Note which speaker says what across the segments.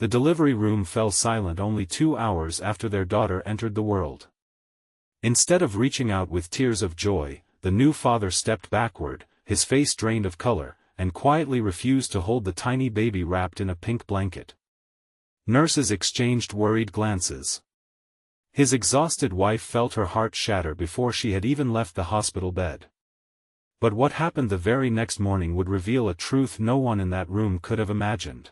Speaker 1: The delivery room fell silent only 2 hours after their daughter entered the world. Instead of reaching out with tears of joy, the new father stepped backward, his face drained of color, and quietly refused to hold the tiny baby wrapped in a pink blanket. Nurses exchanged worried glances. His exhausted wife felt her heart shatter before she had even left the hospital bed. But what happened the very next morning would reveal a truth no one in that room could have imagined.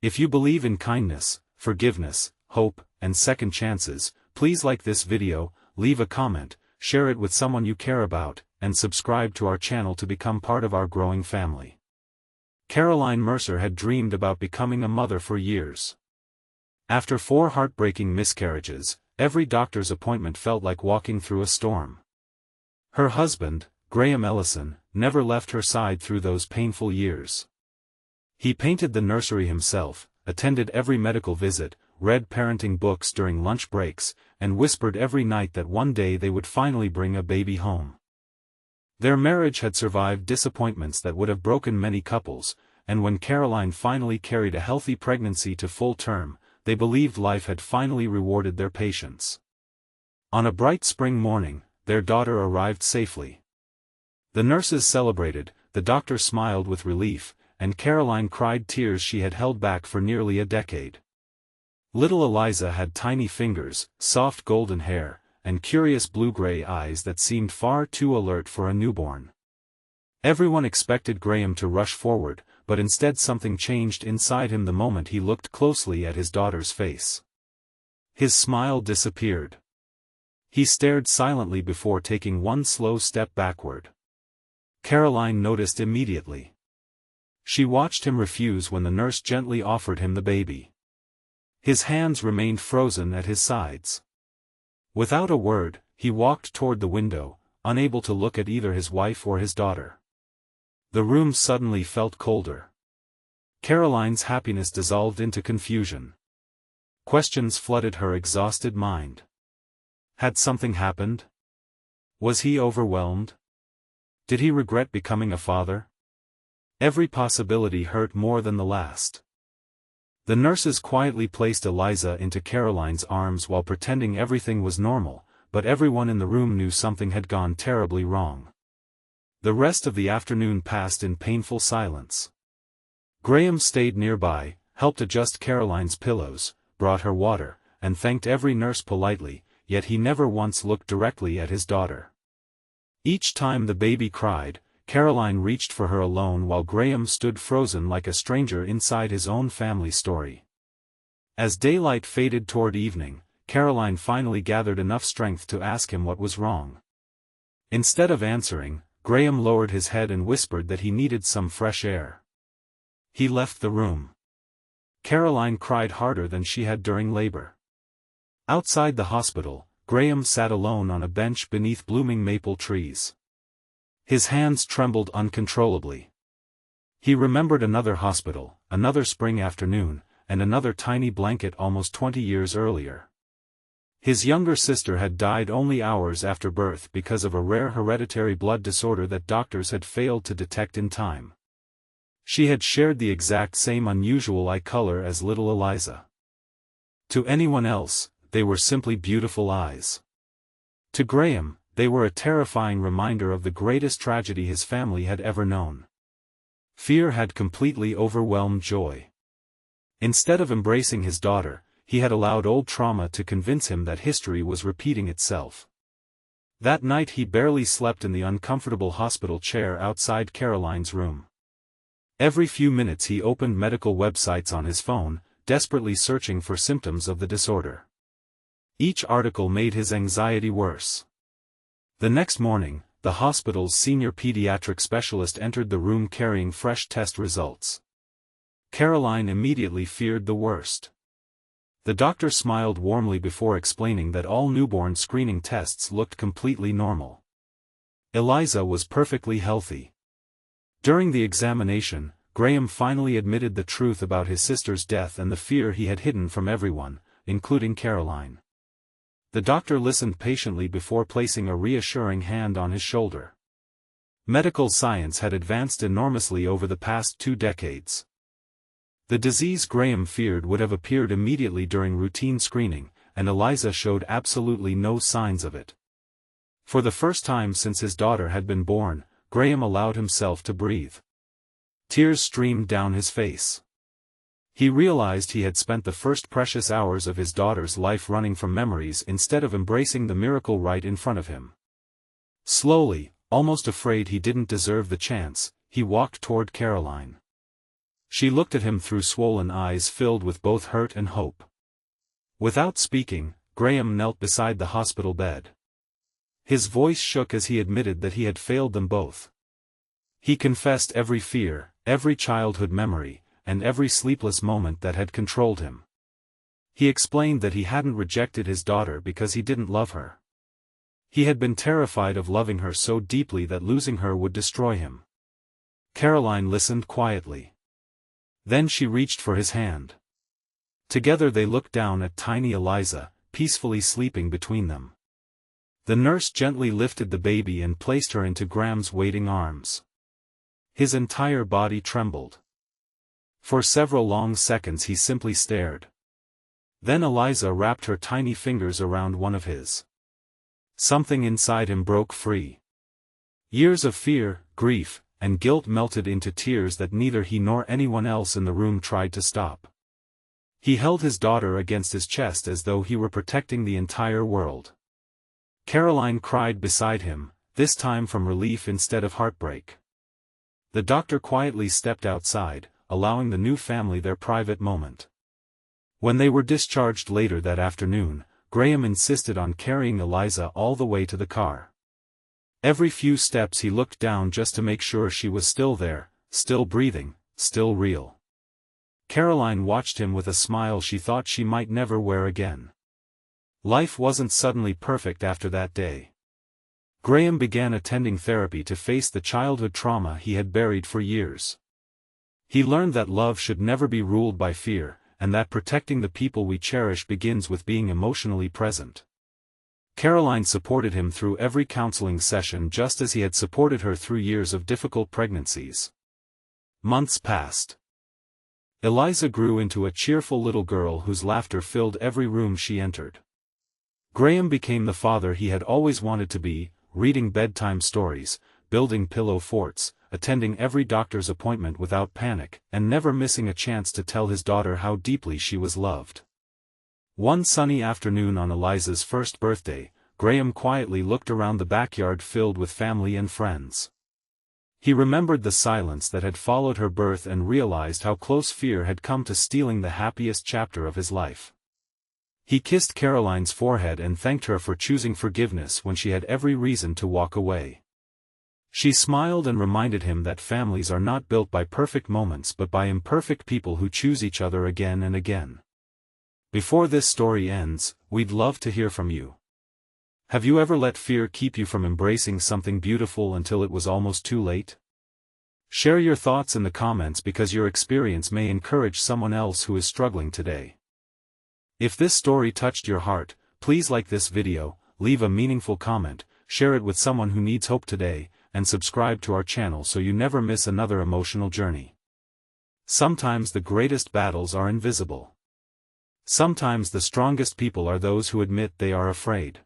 Speaker 1: If you believe in kindness, forgiveness, hope, and second chances, please like this video, leave a comment, share it with someone you care about, and subscribe to our channel to become part of our growing family. Caroline Mercer had dreamed about becoming a mother for years. After 4 heartbreaking miscarriages, every doctor's appointment felt like walking through a storm. Her husband, Graham Ellison, never left her side through those painful years. He painted the nursery himself, attended every medical visit, read parenting books during lunch breaks, and whispered every night that one day they would finally bring a baby home. Their marriage had survived disappointments that would have broken many couples, and when Caroline finally carried a healthy pregnancy to full term, they believed life had finally rewarded their patience. On a bright spring morning, their daughter arrived safely. The nurses celebrated, the doctor smiled with relief, and Caroline cried tears she had held back for nearly a decade. Little Eliza had tiny fingers, soft golden hair, and curious blue-gray eyes that seemed far too alert for a newborn. Everyone expected Graham to rush forward, but instead something changed inside him the moment he looked closely at his daughter's face. His smile disappeared. He stared silently before taking one slow step backward. Caroline noticed immediately. She watched him refuse when the nurse gently offered him the baby. His hands remained frozen at his sides. Without a word, he walked toward the window, unable to look at either his wife or his daughter. The room suddenly felt colder. Caroline's happiness dissolved into confusion. Questions flooded her exhausted mind. Had something happened? Was he overwhelmed? Did he regret becoming a father? Every possibility hurt more than the last. The nurses quietly placed Eliza into Caroline's arms while pretending everything was normal, but everyone in the room knew something had gone terribly wrong. The rest of the afternoon passed in painful silence. Graham stayed nearby, helped adjust Caroline's pillows, brought her water, and thanked every nurse politely, yet he never once looked directly at his daughter. Each time the baby cried, Caroline reached for her alone while Graham stood frozen like a stranger inside his own family story. As daylight faded toward evening, Caroline finally gathered enough strength to ask him what was wrong. Instead of answering, Graham lowered his head and whispered that he needed some fresh air. He left the room. Caroline cried harder than she had during labor. Outside the hospital, Graham sat alone on a bench beneath blooming maple trees. His hands trembled uncontrollably. He remembered another hospital, another spring afternoon, and another tiny blanket almost 20 years earlier. His younger sister had died only hours after birth because of a rare hereditary blood disorder that doctors had failed to detect in time. She had shared the exact same unusual eye color as little Eliza. To anyone else, they were simply beautiful eyes. To Graham, they were a terrifying reminder of the greatest tragedy his family had ever known. Fear had completely overwhelmed joy. Instead of embracing his daughter, he had allowed old trauma to convince him that history was repeating itself. That night he barely slept in the uncomfortable hospital chair outside Caroline's room. Every few minutes he opened medical websites on his phone, desperately searching for symptoms of the disorder. Each article made his anxiety worse. The next morning, the hospital's senior pediatric specialist entered the room carrying fresh test results. Caroline immediately feared the worst. The doctor smiled warmly before explaining that all newborn screening tests looked completely normal. Eliza was perfectly healthy. During the examination, Graham finally admitted the truth about his sister's death and the fear he had hidden from everyone, including Caroline. The doctor listened patiently before placing a reassuring hand on his shoulder. Medical science had advanced enormously over the past 2 decades. The disease Graham feared would have appeared immediately during routine screening, and Eliza showed absolutely no signs of it. For the first time since his daughter had been born, Graham allowed himself to breathe. Tears streamed down his face. He realized he had spent the first precious hours of his daughter's life running from memories instead of embracing the miracle right in front of him. Slowly, almost afraid he didn't deserve the chance, he walked toward Caroline. She looked at him through swollen eyes filled with both hurt and hope. Without speaking, Graham knelt beside the hospital bed. His voice shook as he admitted that he had failed them both. He confessed every fear, every childhood memory, and every sleepless moment that had controlled him. He explained that he hadn't rejected his daughter because he didn't love her. He had been terrified of loving her so deeply that losing her would destroy him. Caroline listened quietly. Then she reached for his hand. Together they looked down at tiny Eliza, peacefully sleeping between them. The nurse gently lifted the baby and placed her into Graham's waiting arms. His entire body trembled. For several long seconds he simply stared. Then Eliza wrapped her tiny fingers around one of his. Something inside him broke free. Years of fear, grief, and guilt melted into tears that neither he nor anyone else in the room tried to stop. He held his daughter against his chest as though he were protecting the entire world. Caroline cried beside him, this time from relief instead of heartbreak. The doctor quietly stepped outside, allowing the new family their private moment. When they were discharged later that afternoon, Graham insisted on carrying Eliza all the way to the car. Every few steps he looked down just to make sure she was still there, still breathing, still real. Caroline watched him with a smile she thought she might never wear again. Life wasn't suddenly perfect after that day. Graham began attending therapy to face the childhood trauma he had buried for years. He learned that love should never be ruled by fear, and that protecting the people we cherish begins with being emotionally present. Caroline supported him through every counseling session just as he had supported her through years of difficult pregnancies. Months passed. Eliza grew into a cheerful little girl whose laughter filled every room she entered. Graham became the father he had always wanted to be, reading bedtime stories, building pillow forts, attending every doctor's appointment without panic, and never missing a chance to tell his daughter how deeply she was loved. One sunny afternoon on Eliza's first birthday, Graham quietly looked around the backyard filled with family and friends. He remembered the silence that had followed her birth and realized how close fear had come to stealing the happiest chapter of his life. He kissed Caroline's forehead and thanked her for choosing forgiveness when she had every reason to walk away. She smiled and reminded him that families are not built by perfect moments but by imperfect people who choose each other again and again. Before this story ends, we'd love to hear from you. Have you ever let fear keep you from embracing something beautiful until it was almost too late? Share your thoughts in the comments because your experience may encourage someone else who is struggling today. If this story touched your heart, please like this video, leave a meaningful comment, share it with someone who needs hope today, and subscribe to our channel so you never miss another emotional journey. Sometimes the greatest battles are invisible. Sometimes the strongest people are those who admit they are afraid.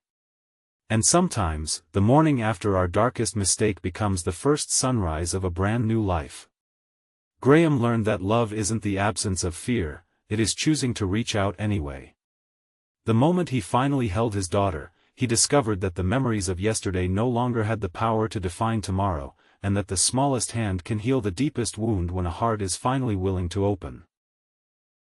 Speaker 1: And sometimes, the morning after our darkest mistake becomes the first sunrise of a brand new life. Graham learned that love isn't the absence of fear, it is choosing to reach out anyway. The moment he finally held his daughter, he discovered that the memories of yesterday no longer had the power to define tomorrow, and that the smallest hand can heal the deepest wound when a heart is finally willing to open.